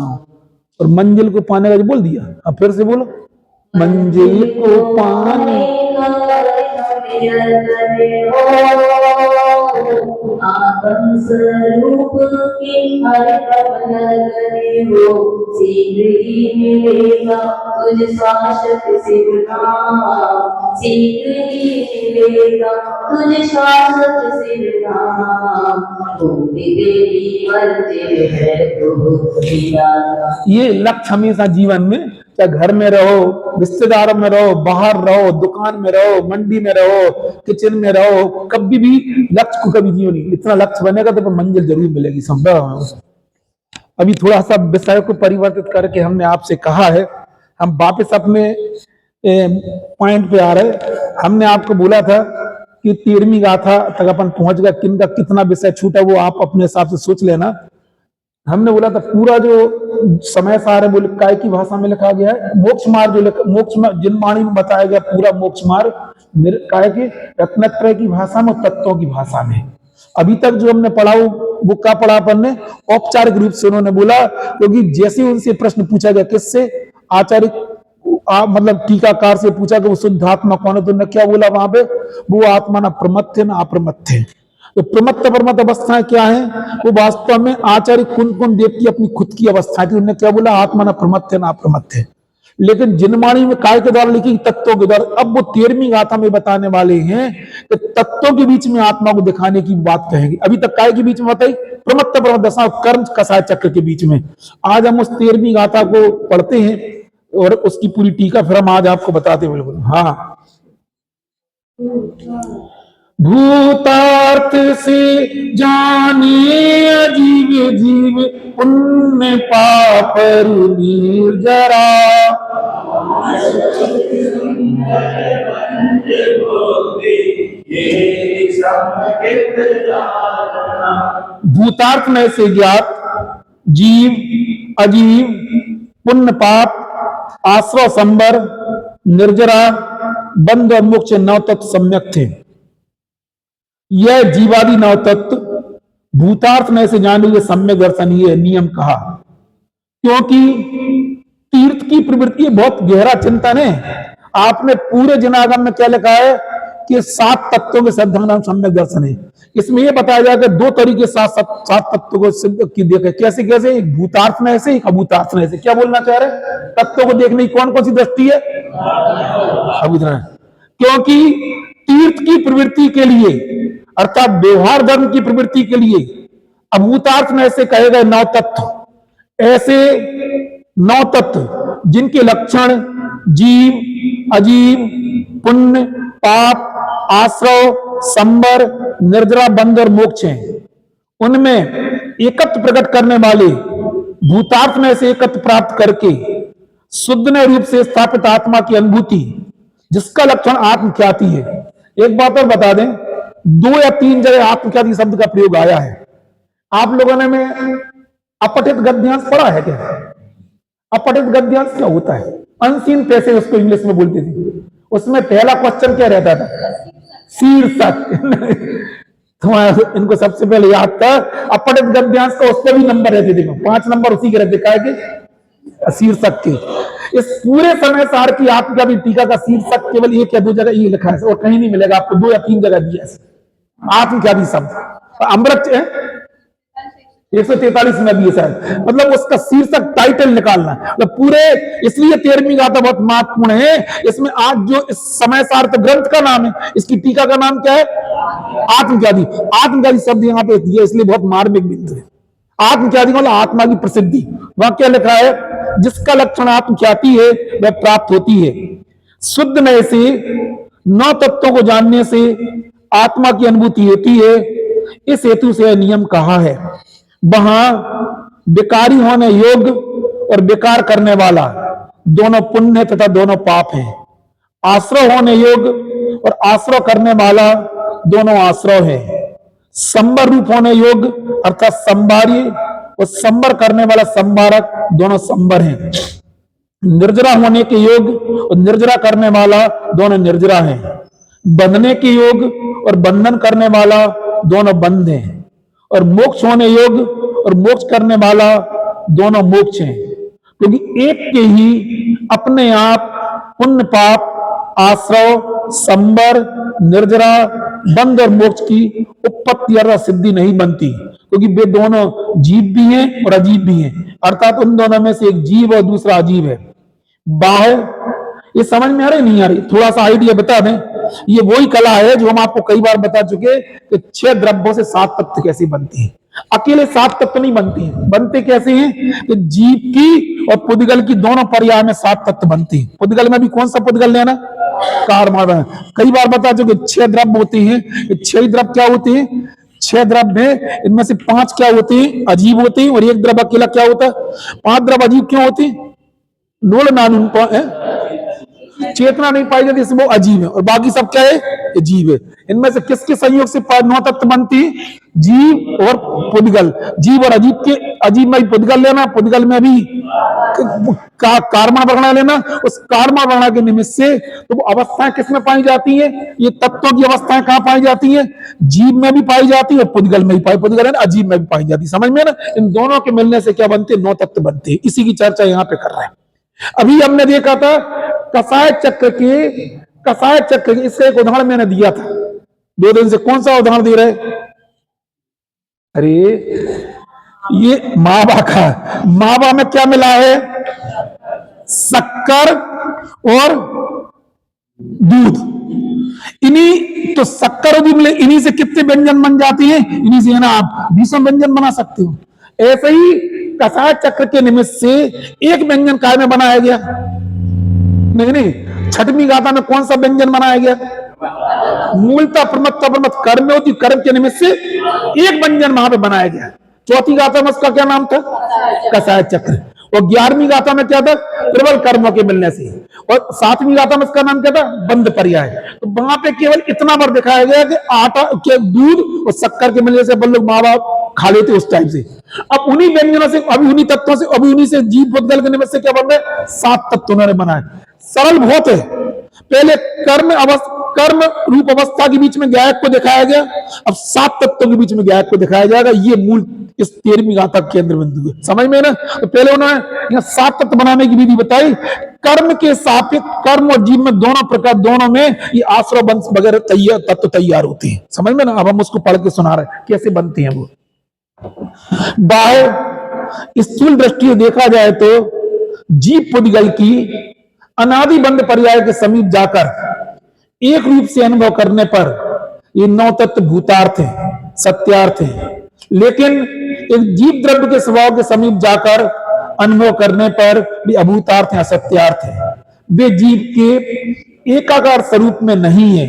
और मंजिल को पाने का जो बोल दिया, अब फिर से बोलो। मंजिल को पाने आत्म स्वरूप की हरदम लगन हो। शीघ्र ही मिलेगा तुझ शाश्वत सिद्धांत। शीघ्र ही मिलेगा तुझ शाश्वत सिद्धांत। मुक्ति तेरी मंजिल है, प्रभु तेरा धाम। ये लक्ष्य हमेशा जीवन में, चाहे घर में रहो, रिश्तेदारों में रहो, बाहर रहो, दुकान में रहो, मंडी में रहो, किचन में रहो, कभी भी लक्ष्य को कभी जियो नहीं। इतना लक्ष्य बनेगा तो मंजिल जरूर मिलेगी। संभव। अभी थोड़ा सा विषय को परिवर्तित करके हमने आपसे कहा है, हम वापस अपने पॉइंट पे आ रहे। हमने आपको बोला था कि 13वीं गाथा तक अपन पहुंच गए, किनका कितना विषय छूटा वो आप अपने हिसाब से सोच लेना। हमने बोला था पूरा जो समय सार है वो काय की भाषा में लिखा गया है। मोक्ष मार्ग जो मोक्ष जिनवाणी में बताया गया पूरा मोक्ष मार्ग काय की रत्नत्रय की भाषा में, तत्वों की भाषा में। अभी तक जो हमने पढ़ा वो क्या पढ़ा अपन ने? औपचारिक रूप से उन्होंने बोला, क्योंकि जैसे उनसे प्रश्न पूछा गया, किससे? आचार्य मतलब टीकाकार से पूछा कि वो शुद्ध आत्मा कौन है, तो उन्होंने क्या बोला वहां पे? वो आत्मा ना प्रमत्थ ना अप्रमत्थ है। तो प्रमत्त परमत्त अवस्थाएं क्या है? वो वास्तव में आचार्य कुन कुन देव की अपनी खुद की अवस्था थी। उन्होंने क्या बोला? आत्मा ना प्रमत्त ना अप्रमत्थ है। लेकिन जिनवाणी में काय के द्वारा लिखी, तत्वों के द्वारा। अब वो 13वीं गाथा में बताने वाले हैं कि तत्वों के बीच में आत्मा को दिखाने की बात कहेंगे। अभी तक काय के बीच में बताई? प्रमत्त परमत्त दशा कर्म कसाय चक्र के बीच में। आज हम उस 13वीं गाथा को पढ़ते हैं और उसकी पूरी टीका फिर हम आज आपको बताते हैं। बिल्कुल हाँ। भूतार्थ से जाने अजीव जीव, पुण्य पाप निर्जरा। भूतार्थ में से ज्ञात जीव अजीव, पुण्य पाप, आश्रव संबर, निर्जरा, बंध और मोक्ष नौ तत्व सम्यक थे। यह जीवादि नौ तत्व भूतार्थ में से जाने हुए सम्यक दर्शन ये नियम कहा, क्योंकि तीर्थ की प्रवृत्ति बहुत गहरा चिंतन है। आपने पूरे जनागम में क्या लिखा है कि 7 तत्वों के सिद्ध नाम सम्यक दर्शन है। इसमें यह बताया जाएगा 2 तरीके 7 तत्वों को सिद्ध की देखे। कैसे कैसे? एक भूतार्थ में से, एक अभूतार्थ में से। क्या बोलना चाह रहे? तत्वों को देखने की कौन कौन सी दृष्टि है? क्योंकि तीर्थ की प्रवृत्ति के लिए अर्थात व्यवहार धर्म की प्रवृत्ति के लिए अभूतार्थ में से कहे गए 9 तत्व, ऐसे 9 तत्व जिनके लक्षण जीव अजीव, पुण्य पाप, आश्रव संबर, निर्जरा, बंध और मोक्ष हैं, उनमें एकत्व प्रकट करने वाले भूतार्थ में से एकत्व प्राप्त करके शुद्ध रूप से स्थापित आत्मा की अनुभूति, जिसका लक्षण आत्मख्याति है। एक बात और बता दें, 2 या 3 जगह आत्मख्याति शब्द का प्रयोग आया है। आप लोगों ने में अपठित गद्यांश पढ़ा है क्या? अपठित गद्यांश क्या होता है? अनसीन पैसे उसको इंग्लिश में बोलते थे। उसमें पहला क्वेश्चन क्या रहता था? शीर्षक। तुम्हारा इनको सबसे पहले याद था अपठित गद्यांश का, उस पर भी नंबर रहते थे, 5 नंबर उसी के रहते के शीर्षक के। इस पूरे समय सार की आपका भी टीका का शीर्षक केवल 1 या 2 जगह ये लिखा है और कहीं नहीं मिलेगा आपको। 2 या 3 जगह दिया है आत्म क्या भी शब्द। अमृत है 143 में भी है शायद, मतलब उसका शीर्षक टाइटल निकालना है, मतलब पूरे, इसलिए 13वीं गाथा बहुत महत्वपूर्ण है। इसमें आज जो इस समय सार्थ ग्रंथ का नाम है, इसकी टीका का नाम क्या है? आत्मख्याति। आत्मख्याति शब्द यहाँ पे दिया इसलिए बहुत मार्मिक बिंदु है। आत्मख्याति मतलब आत्मा की प्रसिद्धि। वहां क्या लिखा है? जिसका लक्षण आत्मख्याति है वह प्राप्त होती है। शुद्ध नय से 9 तत्वों को जानने से आत्मा की अनुभूति होती है। इस हेतु से यह नियम कहा है। वहां विकारी होने योग्य और विकार करने वाला दोनों पुण्य तथा दोनों पाप हैं। आश्रय होने योग्य और आश्रय करने वाला दोनों आश्रय है। संबर रूप होने योग्य अर्थात संभार्य और संबर करने वाला संभारक दोनों संबर हैं। निर्जरा होने के योग्य और निर्जरा करने वाला दोनों निर्जरा हैं। बंधने के योग्य और बंधन करने वाला दोनों बंध हैं। और मोक्ष होने योग्य और मोक्ष करने वाला दोनों मोक्ष हैं, क्योंकि एक के ही अपने आप पुण्य पाप, आश्रय, संबर, निर्जरा, बंध और मोक्ष की उत्पत्ति या सिद्धि नहीं बनती, क्योंकि वे दोनों जीव भी हैं और अजीब भी हैं, अर्थात उन दोनों में से एक जीव और दूसरा अजीब है। बाह्य, ये समझ में आ रही नहीं आ रही? थोड़ा सा आइडिया बता दें। ये वही कला है जो हम आपको कई बार बता चुके कि 6 द्रव्यों से 7 तत्व कैसे बनती हैं। अकेले 7 तत्व नहीं बनती हैं। बनते कैसे हैं कि जीव की और पुद्गल की दोनों पर्याय में 7 तत्व बनती हैं। पुद्गल में भी कौन सा पुद्गल लेना? कार्य। कई बार बता चुके 6 द्रव्य होते हैं। 6 द्रव्य क्या होते हैं? 6 द्रव्य है, इनमें से 5 क्या होते हैं? अजीब होते हैं, और 1 द्रव्य अकेला क्या होता है? 5 द्रव्य अजीब क्यों होते हैं? नूल नानुन चेतना नहीं पाई जाती, इसमें वो अजीब है, और बाकी सब क्या है? जीव है। इनमें से किसके संयोग से 9 तत्व बनती है? जीव और पुद्गल। जीव और अजीब के, अजीब में पुद्गल लेना, पुद्गल में भी कारमा वर्णा लेना। उस कारमा वर्णा के निमित्त से तो वो अवस्थाएं किसमें पाई जाती है? ये तत्वों की अवस्थाएं कहां पाई जाती है? जीव में भी पाई जाती है और पुद्गल में भी पाई, पुद्गल है ना, अजीब में भी पाई जाती है। समझ में ना? इन दोनों के मिलने से क्या बनते हैं? 9 तत्व बनते हैं। इसी की चर्चा यहाँ पे कर रहे हैं। अभी हमने देखा था कसाय चक्र के इसका एक उदाहरण मैंने दिया था 2 दिन से। कौन सा उदाहरण दे रहे? अरे ये मावा का। मावा में क्या मिला है? शक्कर और दूध। इन्हीं तो शक्कर और दूध मिले, इन्हीं से कितने व्यंजन बन जाते हैं? इन्हीं से है ना आप 20 व्यंजन बना सकते हो। ऐसे ही कसाय चक्र के निमित्त से एक व्यंजन काय में बनाया गया? नहीं, 6वीं गाथा में कौन सा व्यंजन बनाया गया? मूलता प्रमत्ता प्रमत कर्म में होती, कर्म के निमित्त से एक व्यंजन वहां पे बनाया गया। 4थी गाथा में उसका क्या नाम था? कसाय चक्र। और 11वीं गाथा में क्या था? प्रबल कर्मों के मिलने से। और 7वीं गाथा में इसका नाम क्या था? बंध पर्याय। तो वहां पे केवल इतना बार दिखाया गया कि आटा के दूध और शक्कर के मिलने से अपन लोग माँ बाप खा लेते उस टाइम से। अब उन्हीं व्यंजनों से, अभी उन्हीं तत्वों से, अभी उन्हीं से जीव पुद्गल के निमित्त से क्या बन रहे? 7 तत्व उन्होंने बनाए। सरल बहुत है। पहले कर्म रूप अवस्था के बीच में गायक को दिखाया गया, अब 7 तत्वों के बीच में गायक को दिखाया जाएगा। ये मूल इस 13वीं गाथा के केंद्र बिंदु है। समझ में ना? तो पहले उन्होंने यहाँ 7 तत्व बनाने की विधि बताई। कर्म के सापेक्ष कर्म और जीव में दोनों प्रकार, दोनों में ये आश्रय वंश वगैरह तत्व तैयार होते हैं। समझ में ना? अब हम उसको पढ़ के सुना रहे हैं कैसे बनते हैं वो। बाह्य स्थूल दृष्टि से देखा जाए तो जीव पुद्गल की अनादि बंध पर्याय के समीप जाकर एक रूप से अनुभव करने पर ये 9 तत्व भूतार्थ है, सत्यार्थ है। लेकिन एक जीव द्रव्य के स्वभाव के समीप जाकर अनुभव करने पर भी अभूतार्थ है, असत्यार्थ है। वे जीव के एकाकार स्वरूप में नहीं है।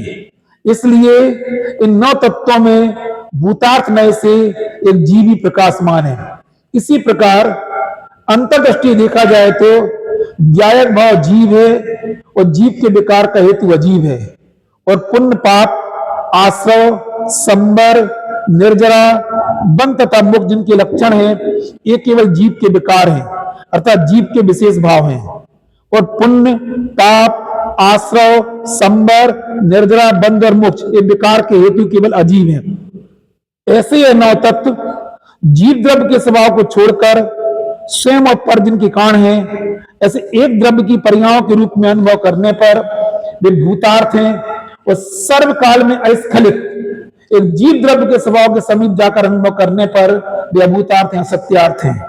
इसलिए इन 9 तत्वों में भूतार्थ नय से एक जीव ही प्रकाशमान है। इसी प्रकार अंतर्दृष्टि देखा जाए तो ज्ञायक भाव जीव है और जीव के विकार का हेतु अजीव है। और पुण्य पाप, आश्रय, संबर, निर्जरा, बंध तथा मोक्ष जिनके लक्षण हैं, ये केवल जीव के विकार हैं, अर्थात जीव के विशेष भाव हैं। और पुण्य, पाप, आश्रय, संबर, निर्जरा, बंध और मोक्ष ये विकार के हेतु केवल अजीव हैं। ऐसे ये 9 तत्व जीव द्रव्य के स्वभाव को छोड़कर स्वयं और पर जिनके कारण हैं, ऐसे एक द्रव्य की पर्यायों के रूप में अनुभव करने पर वे भूतार्थ हैं और सर्वकाल में अस्खलित एक जीव द्रव्य के स्वभाव के समीप जाकर अनुभव करने पर वे अभूतार्थ हैं, सत्यार्थ हैं।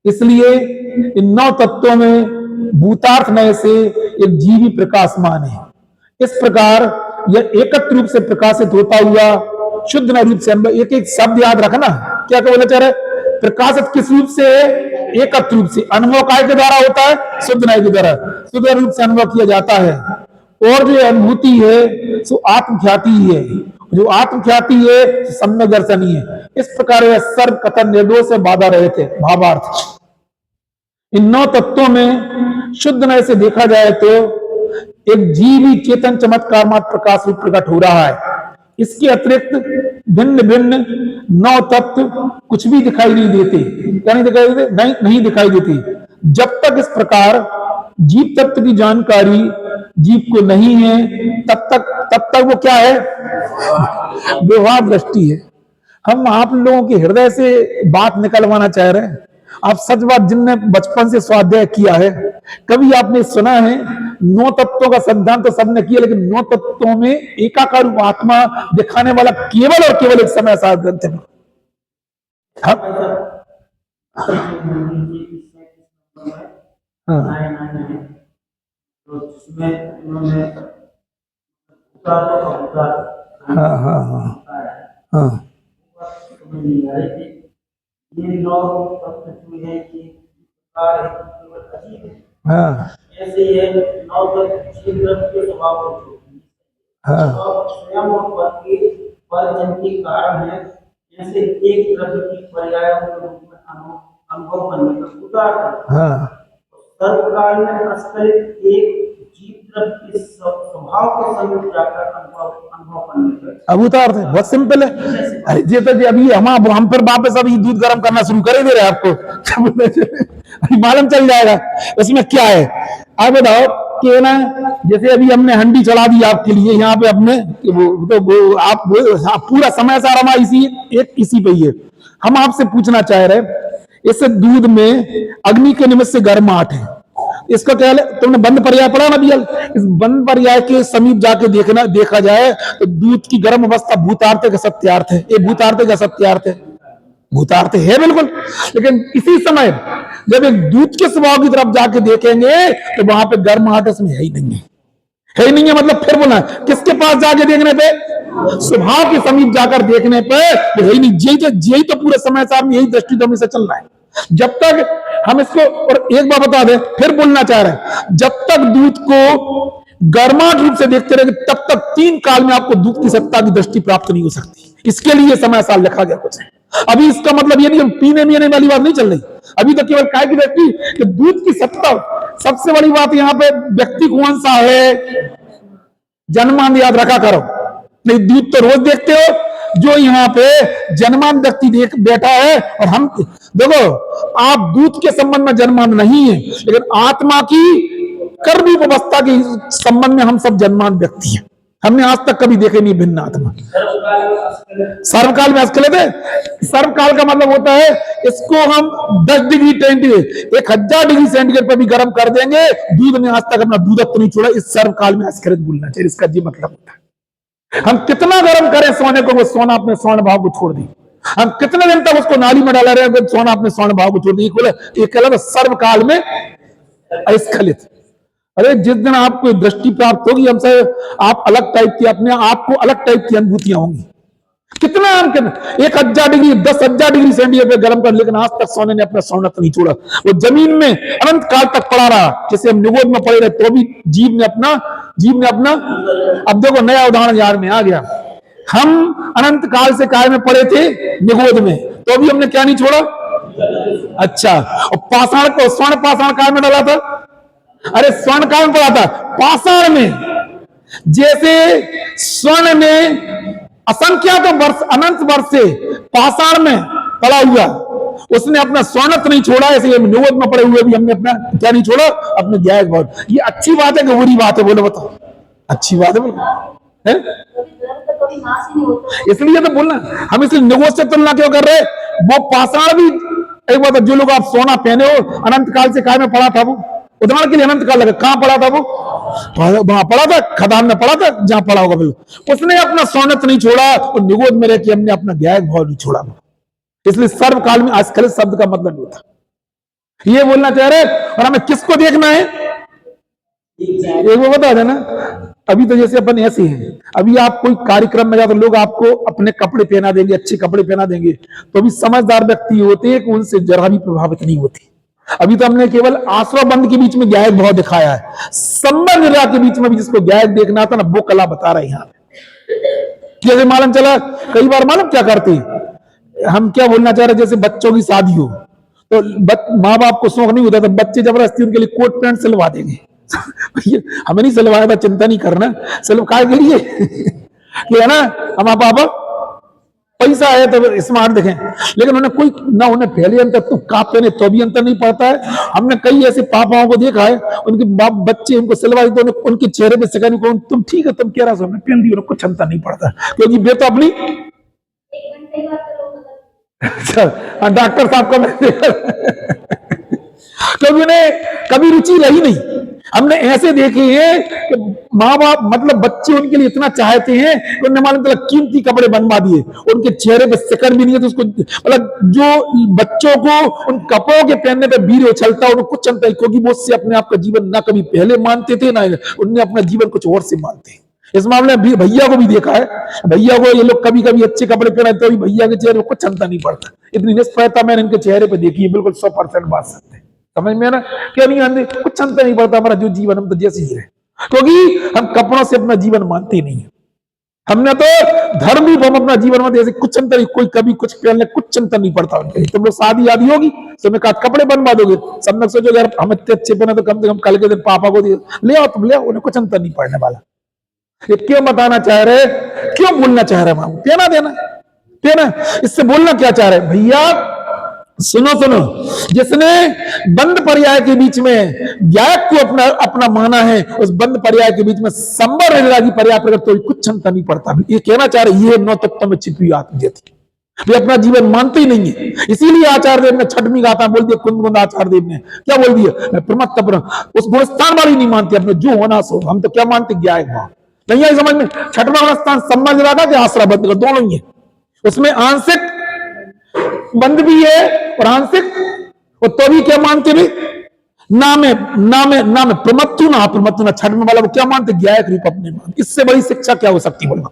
इसलिए इन 9 तत्वों में भूतार्थ नय से एक जीव ही प्रकाशमान है। इस प्रकार यह एकत्र रूप से प्रकाशित होता हुआ शुद्ध नय रूप से अनुभव। एक एक शब्द याद रखना, क्या बोला जा रहा है? प्रकाशित किस रूप से है? एकत्र रूप से। अनुभव काय के द्वारा होता है? शुद्ध नय के द्वारा, शुद्ध रूप से अनुभव किया जाता है। और जो अनुभूति है सो आत्मख्याति ही है, जो आत्मख्याति है सम्यक दर्शन ही है। इस प्रकार यह सर्व कथन निर्दोष से बाधा रहे थे। भावार्थ, इन 9 तत्वों में शुद्ध नय से देखा जाए तो एक जीवी चेतन चमत्कार मात्र प्रकाश रूप प्रकट हो रहा है। इसके अतिरिक्त भिन्न भिन्न 9 तत्व कुछ भी दिखाई नहीं देते। क्या नहीं दिखाई देते? नहीं दिखाई देती। जब तक इस प्रकार जीव तत्व की जानकारी जीव को नहीं है तब तक वो क्या है? व्यवहार दृष्टि है। हम आप लोगों के हृदय से बात निकलवाना चाह रहे हैं। आप सच बात, जिनने बचपन से स्वाध्याय किया है, कभी आपने सुना है 9 तत्वों का सिद्धांत तो सबने किया, लेकिन 9 तत्वों में एकाकार रूप आत्मा दिखाने वाला केवल और केवल एक समय साथ ग्रंथ है। ये 9 तत्व जो है कि कार है केवल अजीब है। ऐसे ये 9 तत्व जीव द्रव्य के स्वभाव को स्वयं और के कारण है। जैसे एक द्रव्य की पर्यायों के रूप में अनुभव बनने का उदाहरण सर्वकाल में अस्खलित एक जीव द्रव्य के स्वभाव के समीप जाकर अनुभव करने का अभूतार्थ है। बहुत सिंपल है। अरे ये तो अभी हम फिर वापस अभी दूध गर्म करना शुरू कर दे रहे हैं आपको, अभी मालूम चल जाएगा इसमें क्या है। आप बताओ कि ना, जैसे अभी हमने हंडी चढ़ा दी आपके लिए यहाँ पे अपने, आप पूरा समय सारा हमारा इसी पे ही है। हम आपसे पूछना चाह रहे, इस दूध में अग्नि के निमित्त से गर्माहट है, इसका क्या है? तुमने बंद पर्याय पढ़ा ना अभी? इस बंद पर्याय के समीप जाके देखा जाए तो दूध की गर्म अवस्था भूतार्थ का सत्यार्थ है। ये भूतार्थ का सत्यार्थ है, भूतार्थ है बिल्कुल। लेकिन इसी समय जब एक दूध के स्वभाव की तरफ जाके देखेंगे तो वहां पे गर्माहट इसमें है ही नहीं है। मतलब फिर बोला, किसके पास जाके देखने पे? स्वभाव के समीप जाकर देखने पे तो है ही नहीं। यही तो पूरे समय साहब यही दृष्टि तो हमेशा चल रहा है। जब तक हम इसको, और एक बार बता दें, फिर बोलना चाह रहे हैं, जब तक दूध को गर्माहट रूप से देखते रहेंगे तब तक 3 काल में आपको दूध की सत्ता की दृष्टि प्राप्त नहीं हो सकती। इसके लिए समय साल लिखा गया कुछ है। अभी इसका मतलब ये नहीं पीने में वाली बात नहीं चल रही। अभी तो केवल काय की दृष्टि कि दूध की सत्ता। सबसे बड़ी बात यहाँ पे व्यक्ति कौन सा है? जन्मांध याद रखा करो। नहीं, दूध तो रोज देखते हो। जो यहाँ पे जन्मांध व्यक्ति बैठा है, और हम देखो, आप दूध के संबंध में जन्मांध नहीं है, लेकिन आत्मा की कर्मी अवस्था के संबंध में हम सब जन्मांध व्यक्ति हैं। हमने आज तक कभी देखे नहीं भिन्न आत्मा। सर्वकाल में अस्खलित है। सर्वकाल का मतलब होता है इसको हम 10 डिग्री सेंटीग्रेड 1000 डिग्री सेंटीग्रेड पर भी गर्म कर देंगे, दूध ने आज तक अपना दूधत्व नहीं छोड़ा। इस सर्वकाल में अस्खलित बोलना चाहिए, इसका जी मतलब होता है। हम कितना गर्म करें सोने को, वो सोना अपने स्वर्ण भाव को छोड़ दी। हम कितने दिन तक उसको नाली में डाला रहे, सोना अपने स्वर्ण भाव को छोड़ दी। एक सर्वकाल में अस्खलित। अरे जिस दिन आपको दृष्टि प्राप्त होगी हमसे, आप अलग टाइप की, अपने आप को अलग टाइप की अनुभूतियां होंगी। कितना 1000 डिग्री 10,000 डिग्री सेंटीग्रेड पे गर्म कर, लेकिन आज तक सोने ने अपना सौंदर्य नहीं छोड़ा। वो जमीन में अनंत काल तक पड़ा रहा। जैसे हम निगोद में पड़े रहे तो भी जीव ने अपना अब देखो नया उदाहरण याद में आ गया। हम अनंत काल से काय में पड़े थे? निगोद में, तो भी हमने क्या नहीं छोड़ा? अच्छा, और पाषाण को, स्वर्ण पाषाण काय में डाला था? अरे स्वर्ण काय में पड़ा था? पाषाण में। जैसे स्वर्ण ने असंख्यात वर्ष, अनंत वर्ष से पाषाण में पड़ा हुआ, उसने अपना स्वर्णत्व नहीं छोड़ा। ऐसे निगोद में पड़े हुए भी हमने अपना क्या नहीं छोड़ा? अपने ज्ञान बहुत। ये अच्छी बात है कि बुरी बात है? बोलो बताओ। अच्छी बात है, बोलो। इसलिए तो बोलना, हम इसलिए निगोद से तुलना क्यों कर रहे? वो पाषाण भी एक बात, जो लोग आप सोना पहने हो, अनंत काल से काय में पड़ा था वो, उदाहरण के लिए अनंत काल लगा, कहां पड़ा था वो? वहां पड़ा था, खदान में पड़ा था, जहां पड़ा होगा बिल्कुल। उसने अपना सौनत नहीं छोड़ा और निगोद में रह के हमने अपना ज्ञायक भाव नहीं छोड़ा। इसलिए सर्वकाल में अस्खलित शब्द का मतलब होता, ये बोलना चाह रहे। और हमें किसको देखना है, एक वो बता देना। अभी तो जैसे अपन ऐसे हैं, अभी आप कोई कार्यक्रम में जाओ तो लोग आपको अपने कपड़े पहना देंगे, अच्छे कपड़े पहना देंगे, तो अभी समझदार व्यक्ति होते हैं कि उनसे जरा भी प्रभावित नहीं होती। अभी तो हमने केवल आश्रय बंद के बीच में ज्ञायक भाव दिखाया है, संबंध निरा के बीच में भी जिसको ज्ञायक देखना था ना, वो कला बता रहे हैं यहाँ पे। जैसे मालूम चला, कई बार मालूम क्या करते हैं, हम क्या बोलना चाह रहे, जैसे बच्चों की शादी हो तो माँ बाप को शौक नहीं होता, तो बच्चे जबरदस्ती उनके लिए कोट पैंट सिलवा देंगे। हमें नहीं सिलवाया था, चिंता नहीं करना, सिलवा के लिए कि है ना, हमारा पापा पैसा है तो स्मार्ट दिखें। लेकिन उन्हें कोई ना, उन्हें पहले अंतर तो का पहने तो भी अंतर नहीं पड़ता है। हमने कई ऐसे पापाओं को देखा है, उनके बाप बच्चे उनको सिलवाई तो उनके चेहरे पे सिखाने को, तुम ठीक है, तुम कह रहा हो, पहन दी, कुछ अंतर नहीं पड़ता, क्योंकि वे तो अपनी डॉक्टर साहब को क्योंकि उन्हें कभी रुचि रही नहीं। हमने ऐसे देखे हैं कि माँ बाप मतलब बच्चे उनके लिए इतना चाहते हैं कि उन्हें मालूम चला कीमती कपड़े बनवा दिए, उनके चेहरे पे सिकड़ भी नहीं है, तो उसको मतलब जो बच्चों को उन कपड़ों के पहनने पे वीर उछलता है, उनको कुछ चलता है, क्योंकि वो उससे अपने आप का जीवन ना कभी पहले मानते थे, ना उन्हें अपना जीवन कुछ और से मानते हैं। इस मामले में भैया को भी देखा है, भैया को ये लोग कभी कभी अच्छे कपड़े पहनाते तो भी भैया के चेहरे पर कुछ चलता नहीं पड़ता। इतनी निष्प्रयता मैंने इनके चेहरे पे देखी है, बिल्कुल 100% बात सत्य है। समझ में ना, क्या नहीं आते, कुछ चलता नहीं पड़ता हमारा जो जीवन, हम तो जैसे ही रहे, क्योंकि हम कपड़ों से अपना जीवन मानते नहीं है। हमने तो धर्म भी हम अपना जीवन में जैसे कुछ अंतर, कोई कभी कुछ पहनने कुछ अंतर नहीं पड़ता उनके। तुम लोग शादी आदि होगी तो मैं कहा कपड़े बनवा दोगे, सब लोग सोचो यार हम इतने अच्छे पहने तो कम से कम कल के दिन पापा को ले आओ, तुम ले आओ, उन्हें कुछ अंतर नहीं पड़ने वाला। ये क्यों बताना चाह रहे, क्यों बोलना चाह रहे मामू, पहना देना, पहना। इससे बोलना क्या चाह रहे भैया, सुनो सुनो, जिसने बंद पर्याय के बीच में ज्ञायक को अपना अपना माना है, उस बंद पर्याय के बीच में संबर की पर्याय प्रकट तो कुछ क्षमता नहीं पड़ता। ये कहना चाह रहे ये नौ तत्व में छिपी हुई आत्मज्योति, वे अपना जीवन मानते ही नहीं है। इसीलिए आचार्य देव ने छठवीं गाथा बोल दिया, कुंद कुंद आचार्य देव ने क्या बोल दिया, प्रमत्त उस गुणस्थान वाली नहीं मानते, अपने जो होना सो। हम तो क्या मानते, ज्ञायक भाव नहीं आई समझ में। छठवां गुणस्थान संबंध रहा कि आश्रय बंद का, दोनों ही है। उसमें आंशिक बंद भी है और आंशिक, और तो भी क्या मानते भी, नाम प्रमत्तु ना प्रमत्तु ना। छठ में वाला वो क्या मानते, ज्ञायक रूप अपने मान। इससे बड़ी शिक्षा क्या हो सकती, बोल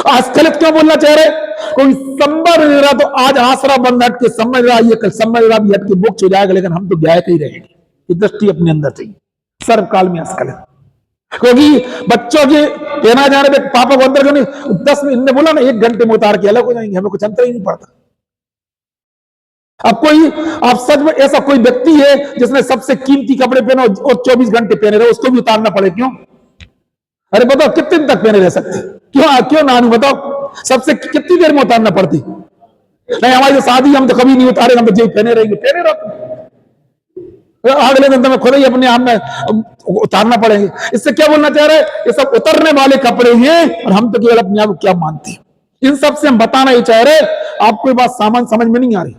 आस्खलित क्यों बोलना चाह रहे, कोई संबर नहीं रहा तो आज आसरा बंद हट के समझ रहा, ये कल समझ रहा भी हट के मोक्ष हो जाएगा, लेकिन हम तो ज्ञायक ही रहेंगे। ये दृष्टि अपने अंदर चाहिए सर्वकाल में आस्खलित। क्योंकि बच्चों के पहना जाने पे पापा को अंदर करने 10 मिनट ने बोला ना, 1 घंटे में उतार के अलग हो जाएंगे, हमें कुछ अंतर ही नहीं पड़ता। अब कोई, आप सच में ऐसा कोई व्यक्ति है जिसने सबसे कीमती कपड़े पहने और 24 घंटे पहने रहे, उसको भी उतारना पड़े, क्यों? अरे बताओ कितने दिन तक पहने रह सकते, क्यों नानू बताओ, सबसे कितनी देर में उतारना पड़ती? नहीं हमारी तो शादी, हम तो कभी नहीं उतारे, हम तो जो पहने रहेंगे, पहने रहते, अगले दिन तुम्हें खुद ही अपने आप में उतारना पड़ेंगे। इससे क्या बोलना चाह रहे हैं, ये सब उतरने वाले कपड़े हैं और हम तो केवल अपने आप को क्या मानते हैं। इन सब से हम बताना ही चाह रहे, आपको बात सामान्य समझ में नहीं आ रही।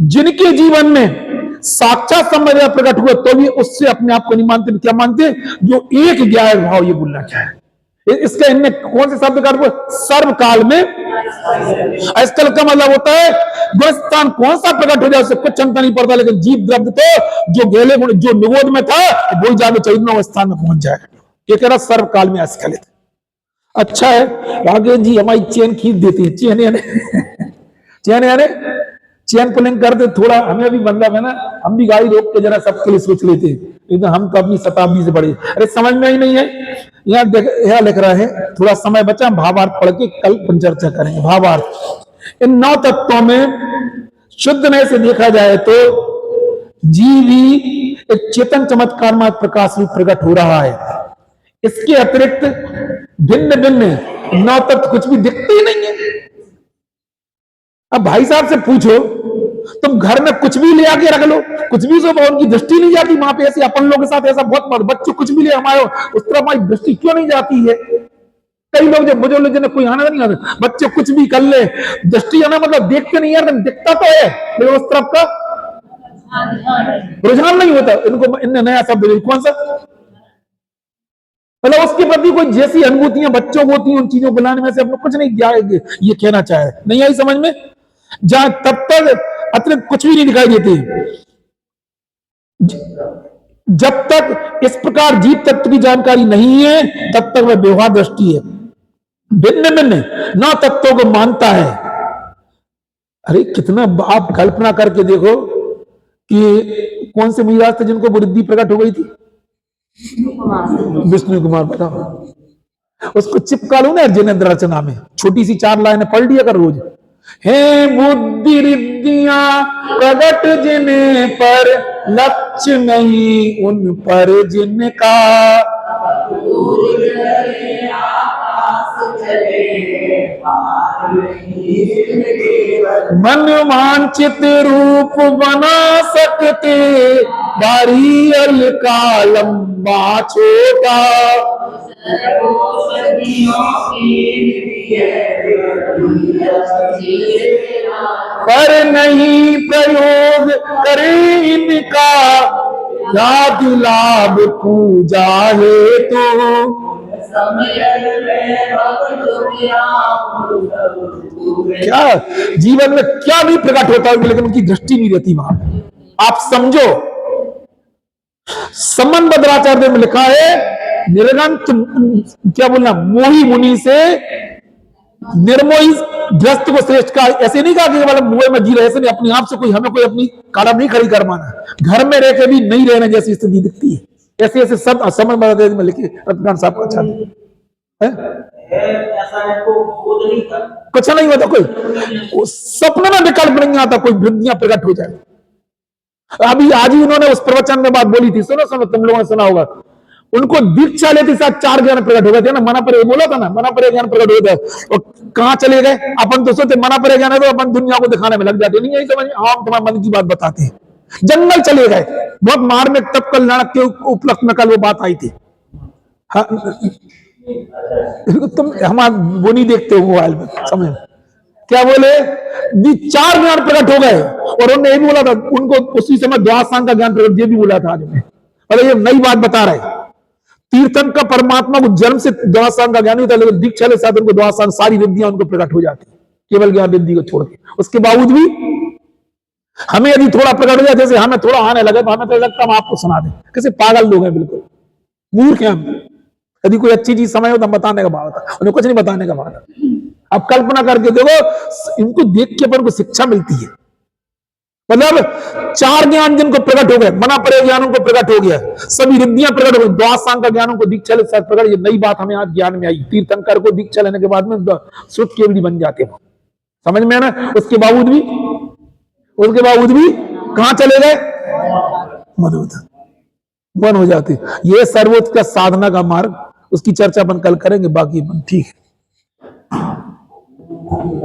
जिनके जीवन में साक्षात संबंध प्रकट हुए तो भी उससे अपने आप को नहीं मानते, क्या मानते, जो एक ज्ञायक भाव, ये बोलना चाह रहे। इसका इनमें कौन से शब्द का सर्वकाल में आजकल का मतलब होता है गुणस्थान कौन सा प्रकट हो जाए उससे कुछ चिंता नहीं पड़ता, लेकिन जीव द्रव्य तो जो गेले गुण जो निगोद में था वो जाके 14वें स्थान में पहुंच जाएगा। ये कह रहा सर्वकाल में आस्खलित। अच्छा है, आगे जी हमारी चेन खींच देती है, चेन यानी चेन पुलिंग करते थोड़ा, हमें भी मतलब है ना, हम भी गाड़ी रोक के जरा सबके लिए सोच लेते हैं, लेकिन हम तो अपनी शताब्दी से बड़े। अरे समझ में ही नहीं है, यहाँ लिख रहा है, थोड़ा समय बचा, भावार्थ पढ़ के कल चर्चा करेंगे। भावार्थ, इन 9 तत्वों में शुद्ध नए से देखा जाए तो जीव ही एक चेतन चमत्कार में प्रकाश रूप प्रकट हो रहा है। इसके अतिरिक्त भिन्न भिन्न 9 तत्व कुछ भी दिखते ही नहीं है। अब भाई साहब से पूछो, तुम घर में कुछ भी ले आके रख लो, कुछ भी, सब उनकी दृष्टि नहीं जाती वहां पे। ऐसे अपन लोगों के साथ ऐसा बहुत, बच्चों कुछ भी ले हमारे उस तरफ हमारी दृष्टि क्यों नहीं जाती है? कई लोग जो बुजुर्ग जिन्हें कोई आना नहीं आता, बच्चे कुछ भी कर ले, दृष्टि आना मतलब देखते नहीं यार, दिखता तो है लेकिन उस तरफ का रुझान नहीं होता इनको। इनने नया शब्द लिया, कौन सा? मतलब उसके प्रति कोई जैसी अनुभूतियां बच्चों को होती हैं उन चीजों को लाने में से अपने कुछ नहीं किया, ये कहना चाहे नहीं आई समझ में। जहां तब तक अतिरिक्त कुछ भी नहीं दिखाई देती, जब तक इस प्रकार जीव तत्व की जानकारी नहीं है तब तक वह व्यवहार दृष्टि है, भिन्न भिन्न न तत्वों को मानता है। अरे कितना आप कल्पना करके देखो कि कौन से महाराज थे जिनको बुद्धि प्रकट हो गई थी? विष्णु कुमार, बताओ। उसको चिपका लो ना जिनेन्द्र रचना में, छोटी सी 4 लाइनें पढ़ लिया कर रोज। हे बुद्धि रिद्धियां प्रगट जिने पर, लक्ष्य नहीं उन पर जिनका, मन वांछित रूप बना सकते, बारी का लंबा छोटा, पर नहीं प्रयोग करे इनका, जाति लाभ पूजा है तो, क्या जीवन में क्या भी प्रकट होता है लेकिन उनकी दृष्टि नहीं रहती वहां पे। आप समझो, संबंध भद्राचार्य में लिखा है, निर्गंत क्या बोलना, मोही मुनि से निर्मोही ग्रस्त को श्रेष्ठ का। ऐसे नहीं कहा कि केवल मोह में जी रहे, ऐसे नहीं, अपने आप से कोई हमें कोई अपनी कारण नहीं खड़ी कर माना, घर में रह के भी नहीं रहने जैसी स्थिति दिखती है। ऐसे ऐसे सब संबंध भद्राचार्य में लिखे रत्नान साहब का। अच्छा कुछ नहीं होता, कोई सपने में विकल्प नहीं आता कोई वृद्धियां प्रकट हो जाए। अभी आज ही उन्होंने उस प्रवचन में बात बोली थी, सुनो सुनो, तुम लोगों ने सुना होगा। उनको दीक्षा लेते साथ 4 ज्ञान प्रकट हो गए थे ना, मना पर बोला था ना, मना पर ज्ञान प्रकट हो गया। और कहां चले गए? अपन तो सोचते मना पर ज्ञान है तो अपन दुनिया को दिखाने में लग जाते, नहीं यही समझ, हम तुम्हारे मन की बात बताते हैं। जंगल चले गए, बहुत मार्मिक तप कल्याण के उपलक्ष्य में कल वो बात आई थी। हाँ, तुम हमारा वो नहीं देखते हो मोबाइल में, समझ क्या बोले? 4 ज्ञान प्रकट हो गए। और उन्होंने ये भी बोला था, उनको उसी समय द्वादशांग का ज्ञान प्रकट, ये भी बोला था आज में। अरे ये नई बात बता रहे, तीर्थन का परमात्मा को जन्म से द्वादशांग का ज्ञान नहीं था, लेकिन दीक्षा के साथ उनको द्वादशांग सारी विद्या उनको प्रकट हो जाती, केवल ज्ञान विद्धि को छोड़ के। उसके बावजूद भी हमें यदि थोड़ा प्रकट हो जाए, जैसे हमें थोड़ा आने लगे तो हमें तो लगता हम आपको सुना दें। कैसे पागल लोग हैं, बिल्कुल मूर्ख हैं हम। यदि कोई अच्छी चीज समझ हो तो हम बताने का भाव था, उन्हें कुछ नहीं बताने का भाव था। आप कल्पना करके देखो, इनको देख के अपन को शिक्षा मिलती है। मतलब 4 ज्ञान जिनको प्रकट हो गए, मना परे ज्ञानों को प्रकट हो गया, सभी रिद्धियां प्रकट हो गई, द्वादशांग का ज्ञानों को दीक्षा ले साथ प्रकट। ये नई बात हमें आज ज्ञान में आई। तीर्थंकर को दीक्षा लेने के बाद में श्रुत केवली बन जाते हैं, समझ में है ना। उसके बावजूद भी कहां चले गए? मधुद बन हो जाती। ये सर्वोच्च का साधना का मार्ग, उसकी चर्चा अपन कल करेंगे, बाकी ठीक है।